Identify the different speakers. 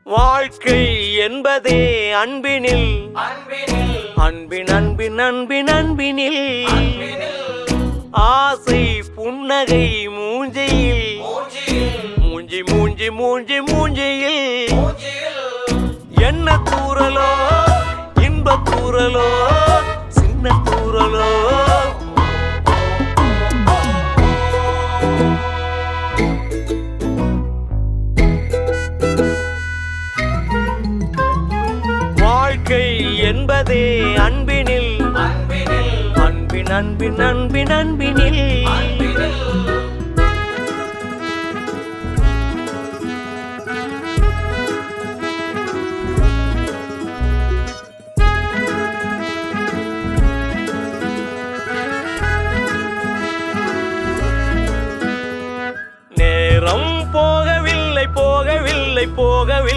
Speaker 1: வாழ்க்கை என்பதே அன்பினில் அன்பின் அன்பின் அன்பின் அன்பினில் ஆசை புன்னகை மூஞ்சியில் மூஞ்சி மூஞ்சி மூஞ்சி மூஞ்சியில் என்ன தூரலோ இன்ப தூரலோ சின்ன தூரலோ வாழ்க்கை என்பதே அன்பினில் அன்பின் அன்பின் அன்பின் அன்பினில் நேரம் போகவில்லை போகவில்லை போகவில்லை